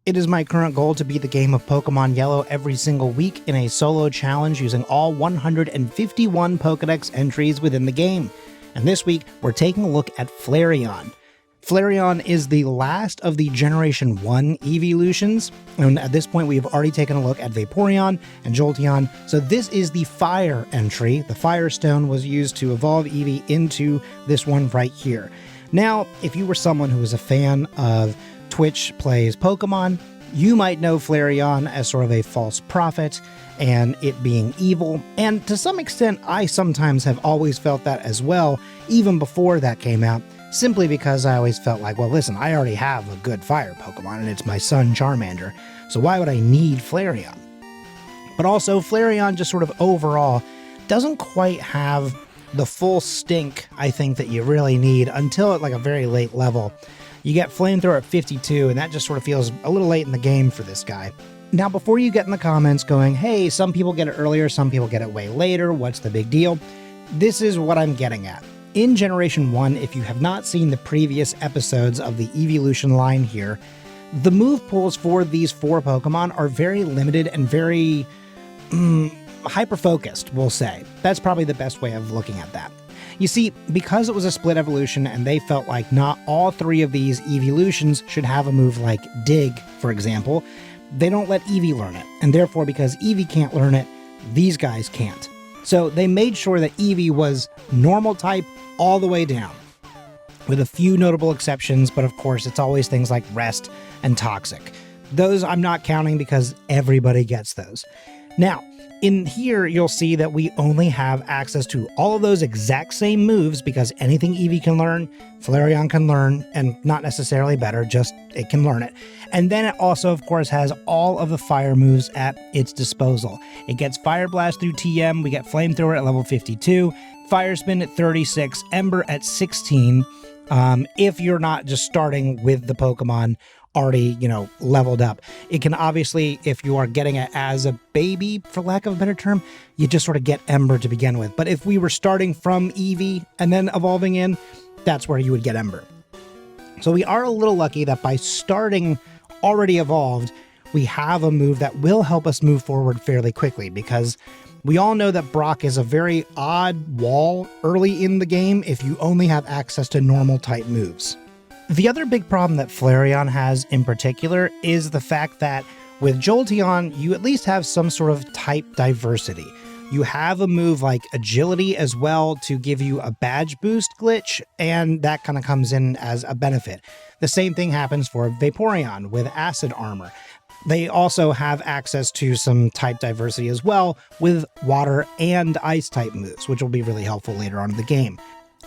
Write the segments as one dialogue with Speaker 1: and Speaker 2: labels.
Speaker 1: It is my current goal to beat the game of Pokemon Yellow every single week in a solo challenge using all 151 Pokedex entries within the game. And this week, we're taking a look at Flareon. Flareon is the last of the Generation 1 Eeveelutions, and at this point we've already taken a look at Vaporeon and Jolteon, so this is the Fire entry. The Firestone was used to evolve Eevee into this one right here. Now, if you were someone who was a fan of Twitch Plays Pokemon, you might know Flareon as sort of a false prophet and it being evil, and to some extent I sometimes have always felt that as well, even before that came out, simply because I always felt like, well listen, I already have a good fire Pokemon and it's my son Charmander, so why would I need Flareon? But also Flareon just sort of overall doesn't quite have the full stink I think that you really need until at like a very late level. You get Flamethrower at 52, and that just sort of feels a little late in the game for this guy. Now, before you get in the comments going, hey, some people get it earlier, some people get it way later, what's the big deal? This is what I'm getting at. In Generation 1, if you have not seen the previous episodes of the Eeveelution line here, the move pools for these 4 Pokemon are very limited and very hyper-focused, we'll say. That's probably the best way of looking at that. You see, because it was a split evolution and they felt like not all 3 of these Eeveelutions should have a move like Dig, for example, they don't let Eevee learn it. And therefore, because Eevee can't learn it, these guys can't. So they made sure that Eevee was normal type all the way down, with a few notable exceptions, but of course it's always things like Rest and Toxic. Those I'm not counting because everybody gets those. Now, in here, you'll see that we only have access to all of those exact same moves because anything Eevee can learn, Flareon can learn, and not necessarily better, just it can learn it. And then it also, of course, has all of the fire moves at its disposal. It gets Fire Blast through TM, we get Flamethrower at level 52, Fire Spin at 36, Ember at 16, if you're not just starting with the Pokemon already, leveled up. It can obviously, if you are getting it as a baby, for lack of a better term, you just sort of get Ember to begin with. But if we were starting from Eevee and then evolving in, that's where you would get Ember. So we are a little lucky that by starting already evolved, we have a move that will help us move forward fairly quickly, because we all know that Brock is a very odd wall early in the game if you only have access to normal type moves. The other big problem that Flareon has in particular is the fact that with Jolteon, you at least have some sort of type diversity. You have a move like Agility as well to give you a badge boost glitch, and that kind of comes in as a benefit. The same thing happens for Vaporeon with Acid Armor. They also have access to some type diversity as well with Water and Ice type moves, which will be really helpful later on in the game.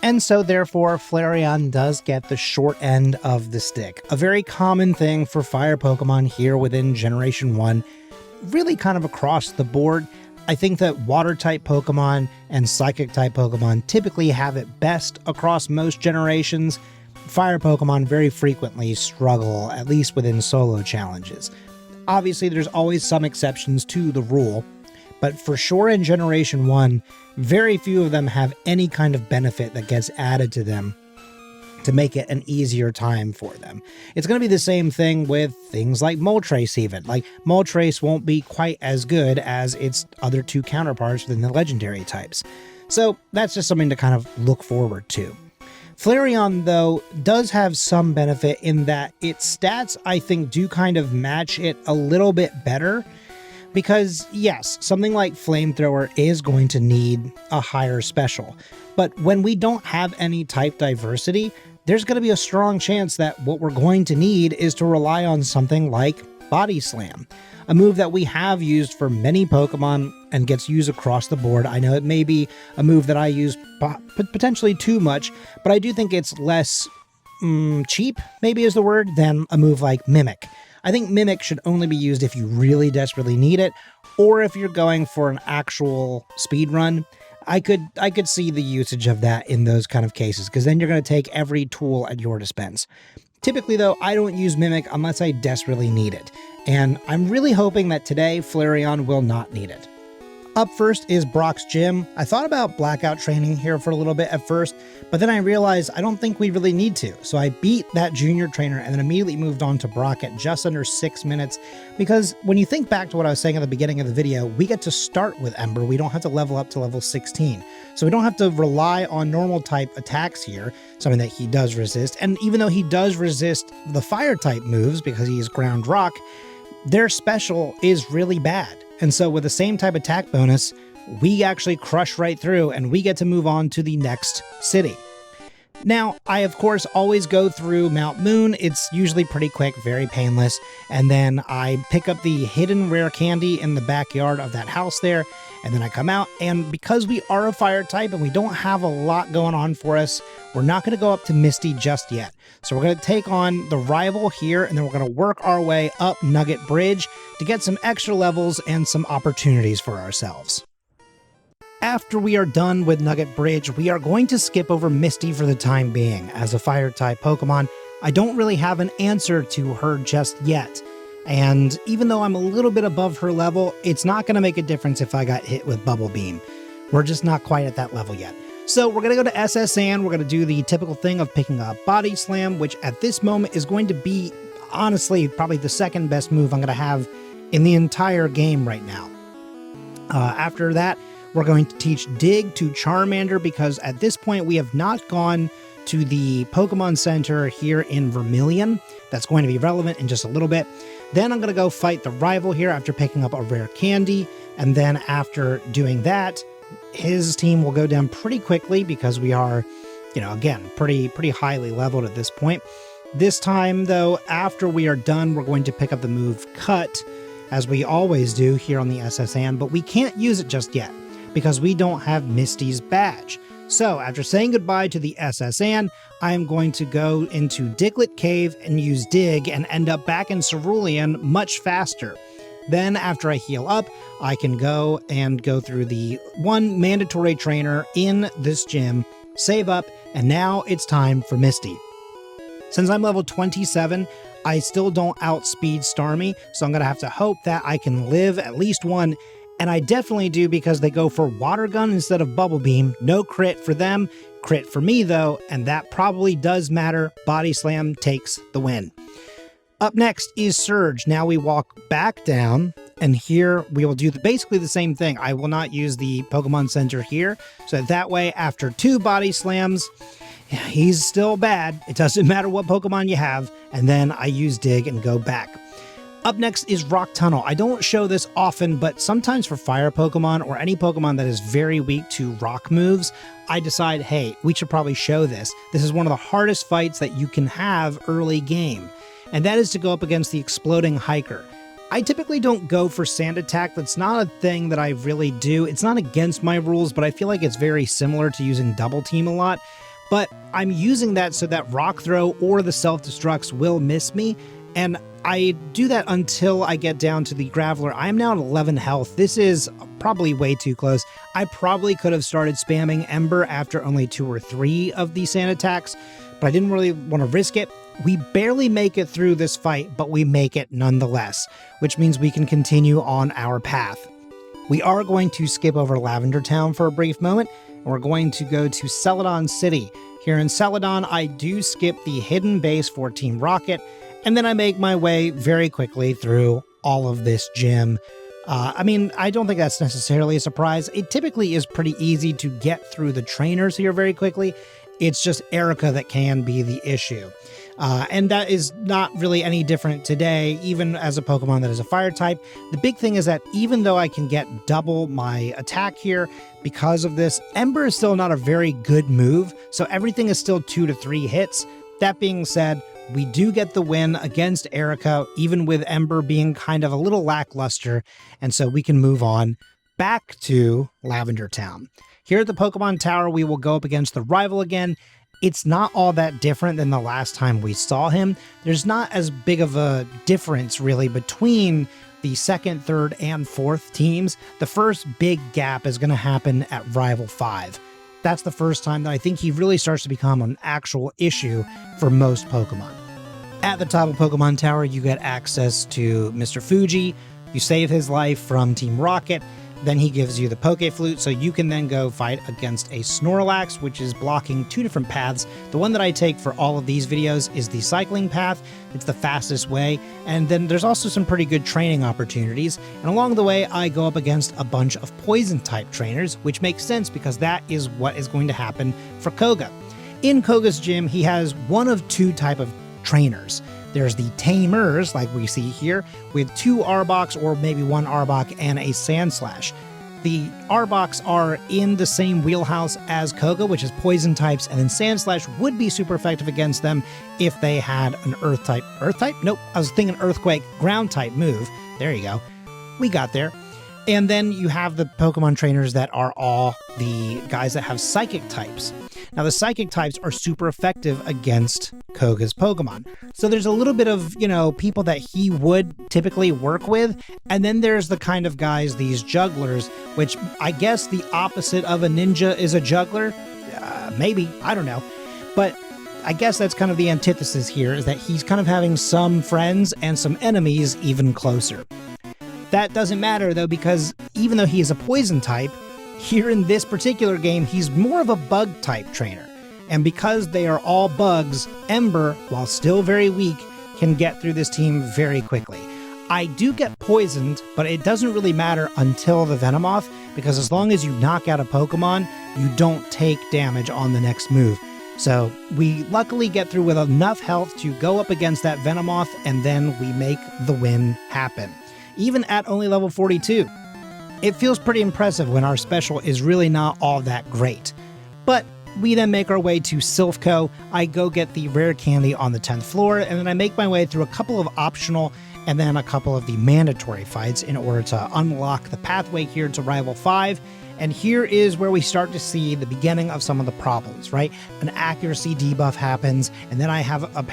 Speaker 1: And so therefore, Flareon does get the short end of the stick. A very common thing for fire Pokemon here within Generation 1, really kind of across the board. I think that Water-type Pokemon and Psychic-type Pokemon typically have it best across most generations. Fire Pokemon very frequently struggle, at least within solo challenges. Obviously, there's always some exceptions to the rule, but for sure in Generation 1, very few of them have any kind of benefit that gets added to them to make it an easier time for them. It's going to be the same thing with things like Moltres even. Like, Moltres won't be quite as good as its other 2 counterparts within the legendary types. So that's just something to kind of look forward to. Flareon, though, does have some benefit in that its stats, I think, do kind of match it a little bit better. Because, yes, something like Flamethrower is going to need a higher special, but when we don't have any type diversity, there's going to be a strong chance that what we're going to need is to rely on something like Body Slam, a move that we have used for many Pokemon and gets used across the board. I know it may be a move that I use potentially too much, but I do think it's less cheap, maybe is the word, than a move like Mimic. I think Mimic should only be used if you really desperately need it, or if you're going for an actual speed run. I could see the usage of that in those kind of cases, because then you're going to take every tool at your dispense. Typically, though, I don't use Mimic unless I desperately need it, and I'm really hoping that today Flareon will not need it. Up first is Brock's gym. I thought about blackout training here for a little bit at first, but then I realized I don't think we really need to. So I beat that junior trainer and then immediately moved on to Brock at just under 6 minutes, because when you think back to what I was saying at the beginning of the video, we get to start with Ember. We don't have to level up to level 16. So we don't have to rely on normal type attacks here, something that he does resist. And even though he does resist the fire type moves because he's ground rock, their special is really bad. And so with the same type attack bonus, we actually crush right through and we get to move on to the next city. Now, I of course always go through Mount Moon. It's usually pretty quick, very painless. And then I pick up the hidden rare candy in the backyard of that house there. And then I come out, and because we are a fire type and we don't have a lot going on for us, we're not going to go up to Misty just yet. So we're going to take on the rival here, and then we're going to work our way up Nugget Bridge to get some extra levels and some opportunities for ourselves. After we are done with Nugget Bridge, we are going to skip over Misty for the time being. As a fire type Pokemon, I don't really have an answer to her just yet. And even though I'm a little bit above her level, it's not going to make a difference if I got hit with Bubble Beam. We're just not quite at that level yet. So we're going to go to SS Anne. We're going to do the typical thing of picking up Body Slam, which at this moment is going to be, honestly, probably the second best move I'm going to have in the entire game right now. After that, we're going to teach Dig to Charmander, because at this point we have not gone to the Pokemon Center here in Vermilion. That's going to be relevant in just a little bit. Then I'm going to go fight the rival here after picking up a rare candy. And then after doing that, his team will go down pretty quickly because we are, again, pretty highly leveled at this point. This time, though, after we are done, we're going to pick up the move Cut, as we always do here on the SS Anne, but we can't use it just yet because we don't have Misty's badge. So after saying goodbye to the SS Anne, I'm going to go into Diglett Cave and use Dig and end up back in Cerulean much faster. Then after I heal up, I can go through the one mandatory trainer in this gym, save up, and now it's time for Misty. Since I'm level 27, I still don't outspeed Starmie, so I'm going to have to hope that I can live at least one. And I definitely do, because they go for Water Gun instead of Bubble Beam. No crit for them, crit for me though, and that probably does matter. Body Slam takes the win. Up next is Surge. Now we walk back down, and here we will do basically the same thing. I will not use the Pokemon Center here, so that way after 2 Body Slams, he's still bad. It doesn't matter what Pokemon you have, and then I use Dig and go back. Up next is Rock Tunnel. I don't show this often, but sometimes for fire Pokemon or any Pokemon that is very weak to rock moves, I decide, hey, we should probably show this. This is one of the hardest fights that you can have early game, and that is to go up against the Exploding Hiker. I typically don't go for Sand Attack. That's not a thing that I really do. It's not against my rules, but I feel like it's very similar to using Double Team a lot. But I'm using that so that Rock Throw or the Self-Destructs will miss me, and I do that until I get down to the Graveler. I am now at 11 health. This is probably way too close. I probably could have started spamming Ember after only 2 or 3 of the Sand Attacks, but I didn't really want to risk it. We barely make it through this fight, but we make it nonetheless, which means we can continue on our path. We are going to skip over Lavender Town for a brief moment, and we're going to go to Celadon City. Here in Celadon, I do skip the hidden base for Team Rocket, and then I make my way very quickly through all of this gym. I don't think that's necessarily a surprise. It typically is pretty easy to get through the trainers here very quickly. It's just Erica that can be the issue. And that is not really any different today, even as a Pokemon that is a fire type. The big thing is that even though I can get double my attack here, because of this, Ember is still not a very good move, so everything is still 2 to 3 hits. That being said, we do get the win against Erica, even with Ember being kind of a little lackluster, and so we can move on back to Lavender Town. Here at the Pokemon Tower, we will go up against the rival again. It's not all that different than the last time we saw him. There's not as big of a difference, really, between the 2nd, 3rd, and 4th teams. The first big gap is going to happen at Rival 5. That's the first time that I think he really starts to become an actual issue for most Pokemon. At the top of Pokemon Tower, you get access to Mr. Fuji. You save his life from Team Rocket. Then he gives you the Poke Flute, so you can then go fight against a Snorlax, which is blocking 2 different paths. The one that I take for all of these videos is the cycling path. It's the fastest way, and then there's also some pretty good training opportunities. And along the way, I go up against a bunch of Poison-type trainers, which makes sense because that is what is going to happen for Koga. In Koga's gym, he has one of 2 type of trainers. There's the Tamers, like we see here, with 2 Arboks or maybe 1 Arbok and a Sandslash. The Arboks are in the same wheelhouse as Koga, which is poison types, and then Sandslash would be super effective against them if they had an Earth type. Earth type? Nope, I was thinking Earthquake, Ground type move. There you go. We got there. And then you have the Pokemon trainers that are all the guys that have Psychic types. Now, the Psychic types are super effective against Koga's Pokemon. So there's a little bit of, people that he would typically work with. And then there's the kind of guys, these jugglers, which I guess the opposite of a ninja is a juggler. Maybe, I don't know. But I guess that's kind of the antithesis here, is that he's kind of having some friends and some enemies even closer. That doesn't matter, though, because even though he is a poison type, here in this particular game, he's more of a bug-type trainer. And because they are all bugs, Ember, while still very weak, can get through this team very quickly. I do get poisoned, but it doesn't really matter until the Venomoth, because as long as you knock out a Pokemon, you don't take damage on the next move. So we luckily get through with enough health to go up against that Venomoth, and then we make the win happen. Even at only level 42. It feels pretty impressive when our special is really not all that great. But we then make our way to Silphco. I go get the rare candy on the 10th floor, and then I make my way through a couple of optional and then a couple of the mandatory fights in order to unlock the pathway here to Rival 5. And here is where we start to see the beginning of some of the problems, right? An accuracy debuff happens, and then I have a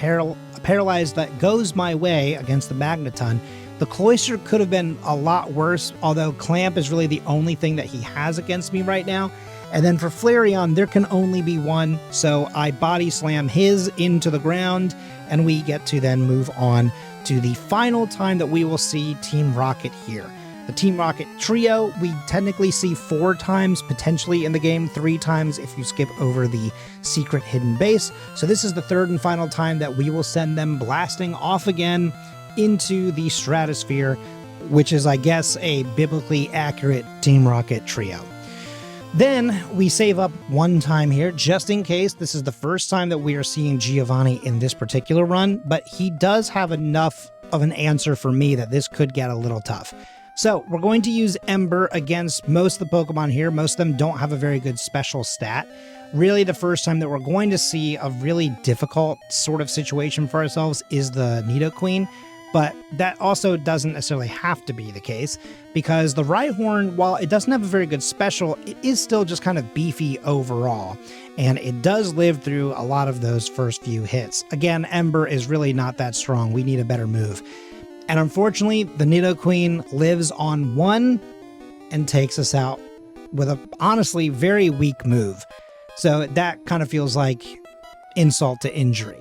Speaker 1: paralyze that goes my way against the Magneton. The Cloyster could have been a lot worse, although Clamp is really the only thing that he has against me right now. And then for Flareon, there can only be one, so I body slam his into the ground, and we get to then move on to the final time that we will see Team Rocket here. The Team Rocket trio, we technically see 4 times, potentially in the game, 3 times if you skip over the secret hidden base. So this is the 3rd and final time that we will send them blasting off again into the stratosphere, which is, I guess, a biblically accurate Team Rocket trio. Then we save up 1 time here, just in case. This is the first time that we are seeing Giovanni in this particular run, but he does have enough of an answer for me that this could get a little tough. So we're going to use Ember against most of the Pokemon here. Most of them don't have a very good special stat. Really, the first time that we're going to see a really difficult sort of situation for ourselves is the Nidoqueen. But that also doesn't necessarily have to be the case, because the Rhyhorn, while it doesn't have a very good special, it is still just kind of beefy overall, and it does live through a lot of those first few hits. Again, Ember is really not that strong. We need a better move. And unfortunately, the Nidoqueen lives on 1 and takes us out with a, honestly, very weak move. So that kind of feels like insult to injury.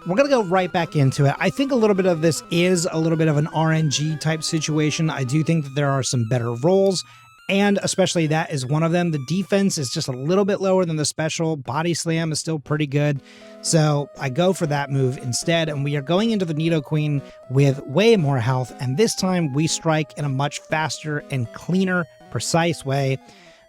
Speaker 1: We're going to go right back into it. I think a little bit of this is a little bit of an RNG type situation. I do think that there are some better roles, and especially that is one of them. The defense is just a little bit lower than the special. Body Slam is still pretty good. So I go for that move instead, and we are going into the Nidoqueen with way more health, and this time we strike in a much faster and cleaner, precise way.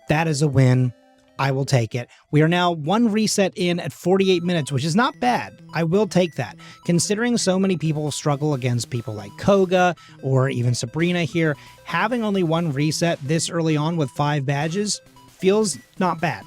Speaker 1: That is a win. I will take it. We are now 1 reset in at 48 minutes, which is not bad. I will take that. Considering so many people struggle against people like Koga or even Sabrina here, having only 1 reset this early on with 5 badges feels not bad.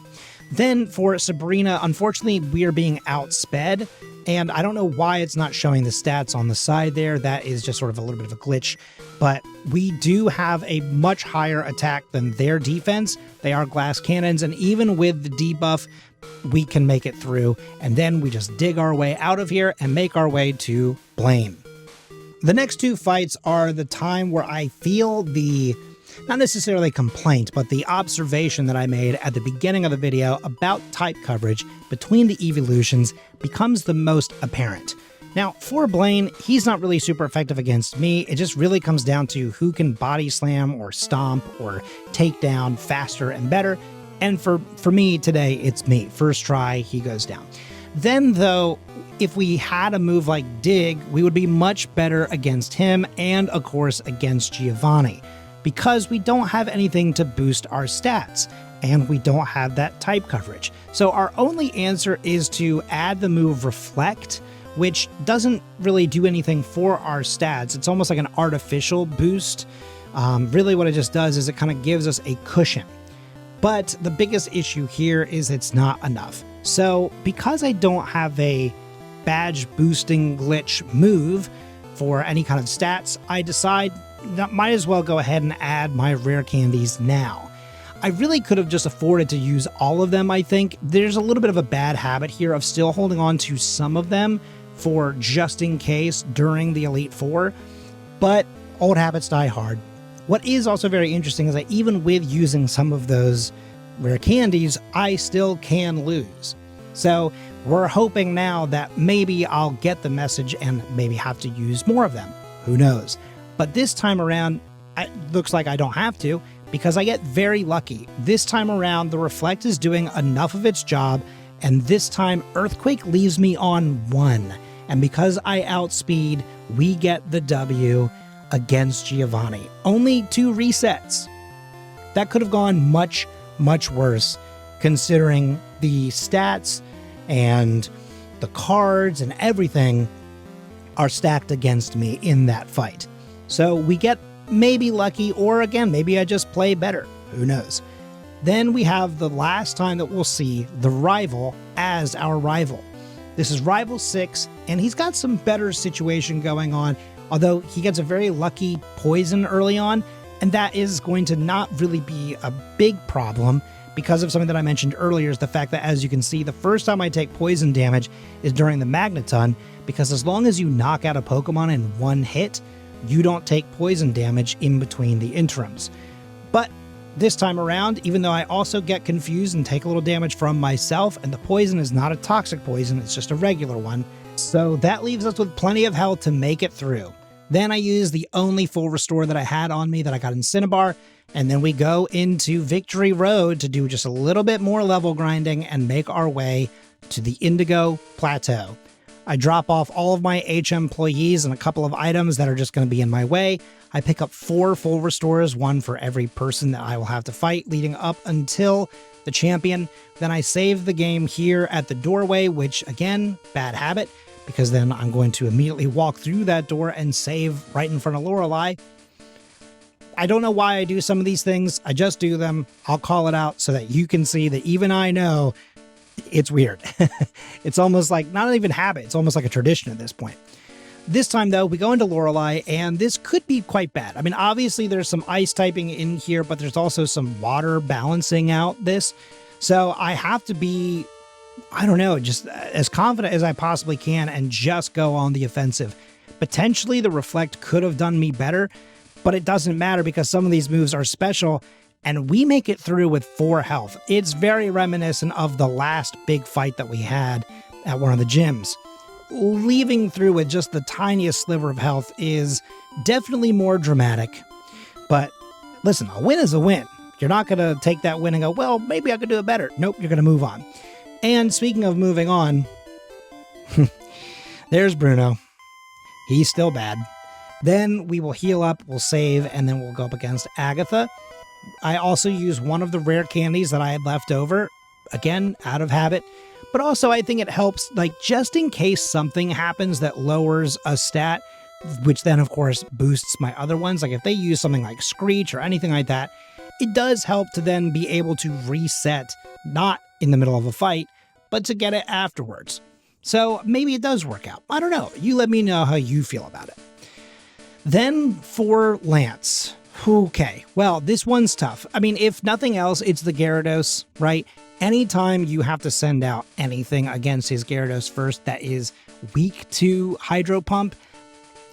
Speaker 1: Then for Sabrina, unfortunately, we are being outsped, and I don't know why it's not showing the stats on the side there. That is just sort of a little bit of a glitch. But we do have a much higher attack than their defense. They are glass cannons, and even with the debuff, we can make it through. And then we just dig our way out of here and make our way to Blaine. The next 2 fights are the time where I feel the, not necessarily complaint, but the observation that I made at the beginning of the video about type coverage between the Eeveelutions becomes the most apparent. Now, for Blaine, he's not really super effective against me. It just really comes down to who can body slam or stomp or take down faster and better. And for me today, it's me. First try, he goes down. Then, though, if we had a move like Dig, we would be much better against him and, of course, against Giovanni, because we don't have anything to boost our stats, and we don't have that type coverage. So our only answer is to add the move Reflect, which doesn't really do anything for our stats. It's almost like an artificial boost. Really what it just does is it kind of gives us a cushion. But the biggest issue here is it's not enough. So because I don't have a badge boosting glitch move for any kind of stats, I decide that might as well go ahead and add my rare candies now. I really could have just afforded to use all of them, I think. There's a little bit of a bad habit here of still holding on to some of them for just in case during the Elite Four, but old habits die hard. What is also very interesting is that even with using some of those rare candies, I still can lose. So we're hoping now that maybe I'll get the message and maybe have to use more of them. Who knows? But this time around, it looks like I don't have to, because I get very lucky. This time around, the Reflect is doing enough of its job, and this time Earthquake leaves me on 1. And because I outspeed, we get the W against Giovanni. Only 2 resets. That could have gone much, much worse, considering the stats and the cards and everything are stacked against me in that fight. So we get maybe lucky, or again, maybe I just play better. Who knows? Then we have the last time that we'll see the rival as our rival. This is Rival 6, and he's got some better situation going on, although he gets a very lucky poison early on, and that is going to not really be a big problem because of something that I mentioned earlier, is the fact that, as you can see, the first time I take poison damage is during the Magneton, because as long as you knock out a Pokemon in 1 hit, you don't take poison damage in between the interims. But this time around, even though I also get confused and take a little damage from myself, and the poison is not a toxic poison, it's just a regular one, so that leaves us with plenty of health to make it through. Then I use the only full restore that I had on me that I got in Cinnabar, and then we go into Victory Road to do just a little bit more level grinding and make our way to the Indigo Plateau. I drop off all of my HM employees and a couple of items that are just going to be in my way. I pick up 4 full restores, 1 for every person that I will have to fight leading up until the champion. Then I save the game here at the doorway, which again, bad habit, because then I'm going to immediately walk through that door and save right in front of Lorelei. I don't know why I do some of these things. I just do them. I'll call it out so that you can see that even I know it's weird. It's almost like not even habit. It's almost like a tradition at this point. This time, though, we go into Lorelei, and this could be quite bad. I mean, obviously, there's some ice typing in here, but there's also some water balancing out this. So I have to be, I don't know, just as confident as I possibly can and just go on the offensive. Potentially, the Reflect could have done me better, but it doesn't matter because some of these moves are special, and we make it through with 4 health. It's very reminiscent of the last big fight that we had at one of the gyms. Leaving through with just the tiniest sliver of health is definitely more dramatic. But listen, a win is a win. You're not going to take that win and go, well, maybe I could do it better. Nope, you're going to move on. And speaking of moving on, there's Bruno. He's still bad. Then we will heal up, we'll save, and then we'll go up against Agatha. I also use one of the rare candies that I had left over, again, out of habit. But also I think it helps, like, just in case something happens that lowers a stat, which then, of course, boosts my other ones. Like, if they use something like Screech or anything like that, it does help to then be able to reset, not in the middle of a fight, but to get it afterwards. So maybe it does work out. I don't know. You let me know how you feel about it. Then for Lance. Okay, well, this one's tough. I mean, if nothing else, it's the Gyarados, right? Anytime you have to send out anything against his Gyarados first that is weak to Hydro Pump,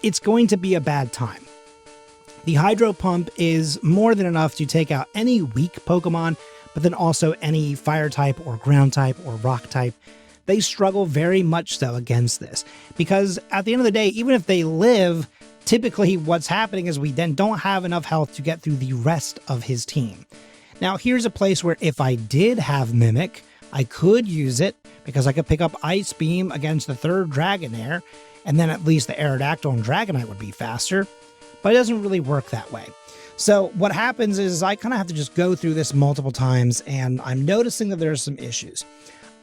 Speaker 1: it's going to be a bad time. The Hydro Pump is more than enough to take out any weak Pokemon, but then also any Fire type or Ground type or Rock type they struggle very much so against this. Because at the end of the day, even if they live, typically what's happening is we then don't have enough health to get through the rest of his team. Now, here's a place where if I did have Mimic, I could use it because I could pick up Ice Beam against the third Dragonair, and then at least the Aerodactyl and Dragonite would be faster, but it doesn't really work that way. So what happens is I kind of have to just go through this multiple times, and I'm noticing that there's some issues.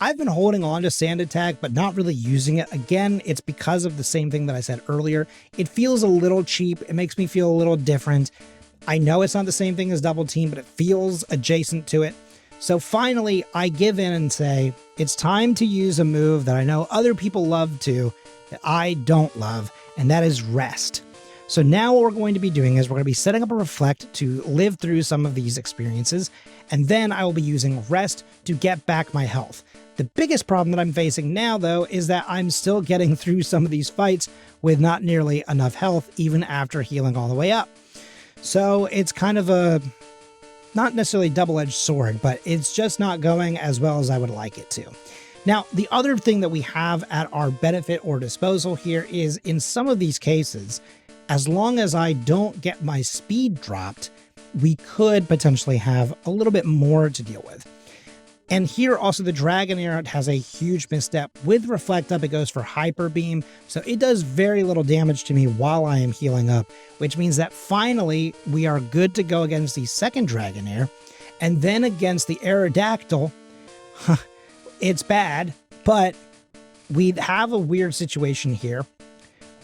Speaker 1: I've been holding on to Sand Attack, but not really using it. Again, it's because of the same thing that I said earlier. It feels a little cheap. It makes me feel a little different. I know it's not the same thing as Double Team, but it feels adjacent to it. So finally, I give in and say, it's time to use a move that I know other people love to, that I don't love, and that is Rest. So now what we're going to be doing is we're going to be setting up a Reflect to live through some of these experiences, and then I will be using Rest to get back my health. The biggest problem that I'm facing now, though, is that I'm still getting through some of these fights with not nearly enough health, even after healing all the way up. So it's kind of a, not necessarily double-edged sword, but it's just not going as well as I would like it to. Now, the other thing that we have at our benefit or disposal here is in some of these cases, as long as I don't get my speed dropped, we could potentially have a little bit more to deal with. And here also the Dragonair has a huge misstep. With Reflect Up, it goes for Hyper Beam, so it does very little damage to me while I am healing up, which means that finally we are good to go against the second Dragonair, and then against the Aerodactyl. It's bad, but we have a weird situation here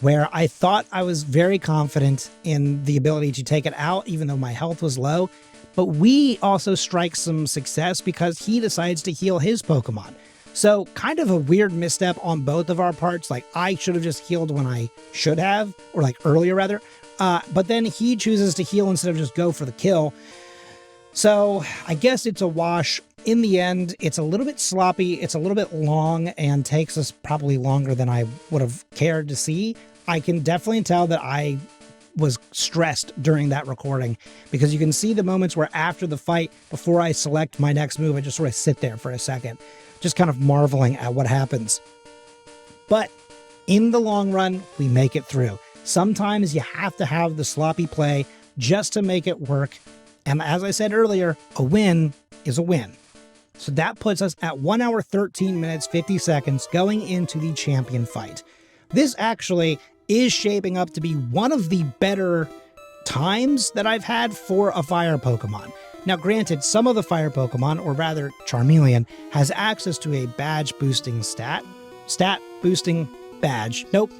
Speaker 1: where I thought I was very confident in the ability to take it out, even though my health was low. But we also strike some success because he decides to heal his Pokemon. So kind of a weird misstep on both of our parts. Like I should have just healed when I should have, or like earlier rather. But then he chooses to heal instead of just go for the kill. So I guess it's a wash. In the end, it's a little bit sloppy. It's a little bit long and takes us probably longer than I would have cared to see. I can definitely tell that I was stressed during that recording because you can see the moments where after the fight, before I select my next move, I just sort of sit there for a second, just kind of marveling at what happens. But in the long run, we make it through. Sometimes you have to have the sloppy play just to make it work. And as I said earlier, a win is a win. So that puts us at 1 hour, 13 minutes, 50 seconds going into the champion fight. This actually is shaping up to be one of the better times that I've had for a fire Pokemon. Now granted, some of the fire Pokemon, or rather Charmeleon, has access to a badge boosting stat boosting badge. Nope.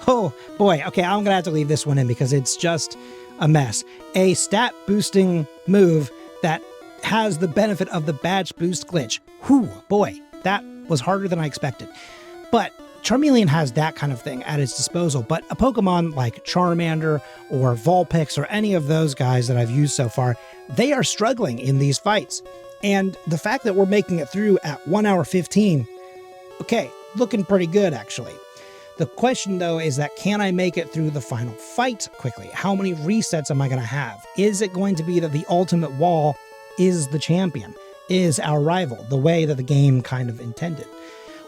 Speaker 1: Oh boy, okay, I'm gonna have to leave this one in because it's just a mess. A stat boosting move that has the benefit of the badge boost glitch. Whew, boy, that was harder than I expected. But Charmeleon has that kind of thing at its disposal, but a Pokemon like Charmander or Vulpix or any of those guys that I've used so far, they are struggling in these fights. And the fact that we're making it through at 1 hour 15, okay, looking pretty good actually. The question though is that can I make it through the final fight quickly? How many resets am I going to have? Is it going to be that the ultimate wall is the champion, is our rival, the way that the game kind of intended?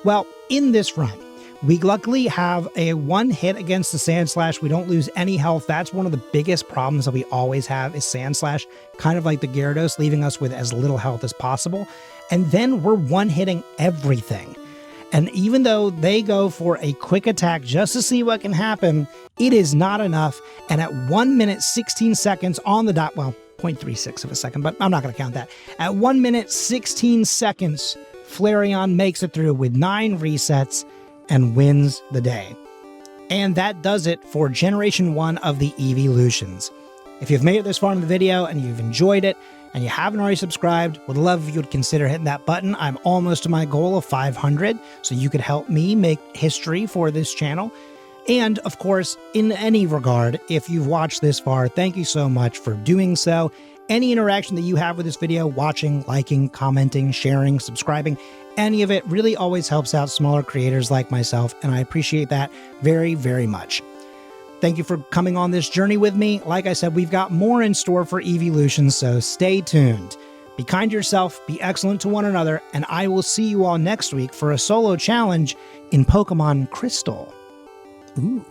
Speaker 1: Well, in this run, we luckily have a one hit against the Sandslash. We don't lose any health. That's one of the biggest problems that we always have is Sandslash, kind of like the Gyarados, leaving us with as little health as possible. And then we're one-hitting everything. And even though they go for a quick attack just to see what can happen, it is not enough. And at 1 minute, 16 seconds on the dot, well, 0.36 of a second, but I'm not going to count that. At 1 minute, 16 seconds, Flareon makes it through with 9 resets and wins the day. And that does it for Generation 1 of the Eeveelutions. If you've made it this far in the video and you've enjoyed it, and you haven't already subscribed, would love if you would consider hitting that button. I'm almost to my goal of 500, so you could help me make history for this channel. And of course, in any regard, if you've watched this far, thank you so much for doing so. Any interaction that you have with this video, watching, liking, commenting, sharing, subscribing, any of it really always helps out smaller creators like myself, and I appreciate that very, very much. Thank you for coming on this journey with me. Like I said, we've got more in store for Eeveelution, so stay tuned. Be kind to yourself, be excellent to one another, and I will see you all next week for a solo challenge in Pokemon Crystal. Ooh.